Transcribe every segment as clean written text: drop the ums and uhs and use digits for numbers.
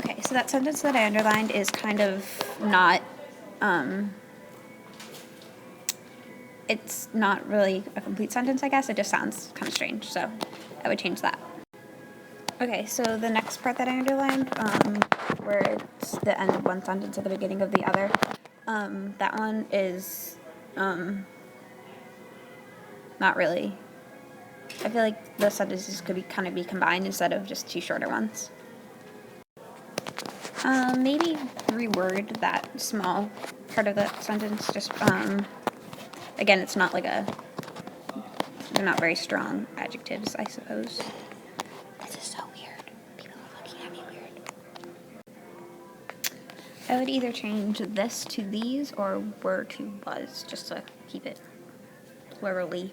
Okay, so that sentence that I underlined is kind of not, it's not really a complete sentence, I guess. It just sounds kind of strange, so I would change that. Okay, so the next part that I underlined, where it's the end of one sentence at the beginning of the other, that one is, not really. I feel like the sentences could kind of be combined instead of just two shorter ones. Maybe reword that small part of the sentence. Just, again, it's not like they're not very strong adjectives, I suppose. This is so weird. People are looking at me weird. I would either change this to these or were to was, just to keep it plurally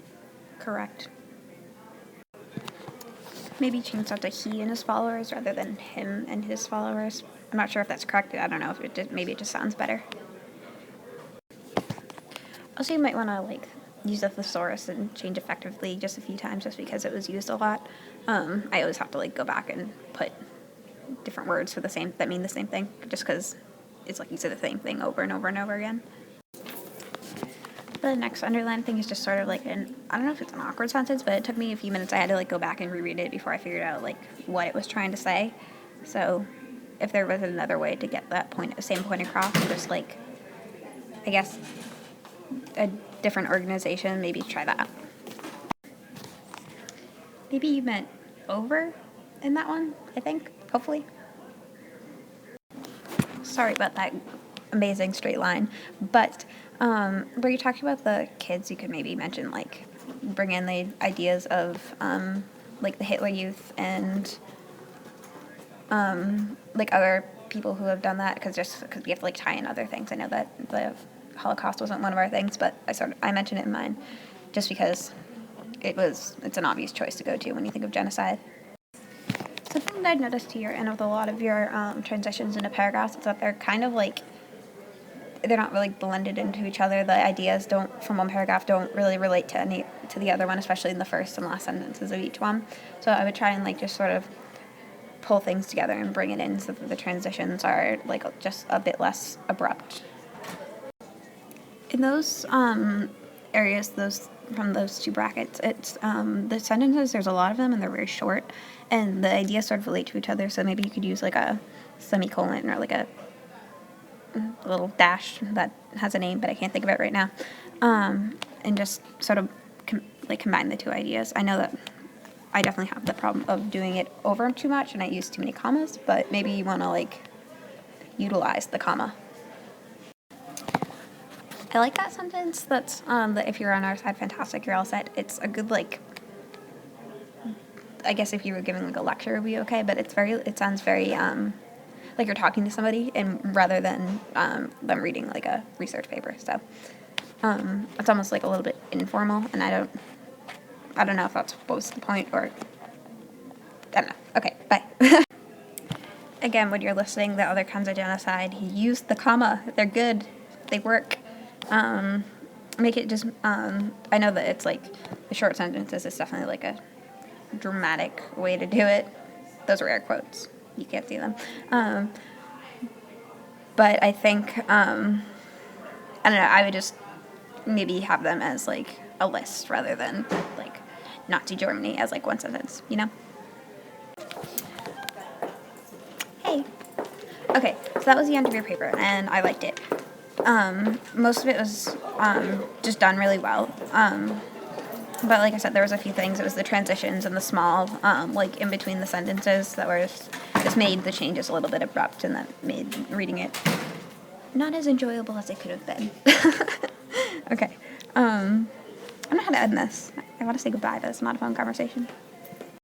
correct. Maybe change that to he and his followers rather than him and his followers. I'm not sure if that's correct. I don't know if it did. Maybe it just sounds better. Also, you might want to use a thesaurus and change effectively just a few times, just because it was used a lot. I always have to go back and put different words for that mean the same thing, just because it's like you say the same thing over and over and over again. The next underlined thing is just sort of I don't know if it's an awkward sentence, but it took me a few minutes. I had to go back and reread it before I figured out what it was trying to say. So if there was another way to get that same point across, just I guess a different organization, maybe try that. Maybe you meant over in that one, I think, hopefully. Sorry about that amazing straight line, but where you're talking about the kids, you could maybe mention bring in the ideas of the Hitler Youth and other people who have done that, because we have to tie in other things. I know that the Holocaust wasn't one of our things, but I mentioned it in mine just because it's an obvious choice to go to when you think of genocide. Something that I've noticed here and with a lot of your transitions into paragraphs is that they're kind of they're not really blended into each other. The ideas from one paragraph don't really relate to the other one, especially in the first and last sentences of each one. So I would try and just sort of pull things together and bring it in so that the transitions are just a bit less abrupt. In those areas, from those two brackets, it's the sentences, there's a lot of them and they're very short, and the ideas sort of relate to each other. So maybe you could use a semicolon or a little dash that has a name, but I can't think of it right now, and just sort of combine the two ideas. I know that I definitely have the problem of doing it over too much and I use too many commas, but maybe you want to utilize the comma. I like that sentence. That's that if you're on our side, fantastic, you're all set. It's a good I guess if you were giving a lecture, it would be okay, but it sounds very like you're talking to somebody, and rather than them reading a research paper. So it's almost a little bit informal, and I don't know if that's what was the point, or I don't know. Okay, bye. Again, when you're listening, the other kinds of genocide, use the comma. They're good. They work. Make it just, I know that it's the short sentences is definitely a dramatic way to do it. Those are air quotes. You can't see them. But I think, I don't know, I would just maybe have them as a list rather than Nazi Germany as one sentence, you know? Hey. Okay, so that was the end of your paper, and I liked it. Most of it was just done really well. But like I said, there was a few things. It was the transitions and the small, in between the sentences that were just made the changes a little bit abrupt, and that made reading it not as enjoyable as it could have been. Okay. I don't know how to end this. I want to say goodbye, but it's not a phone conversation.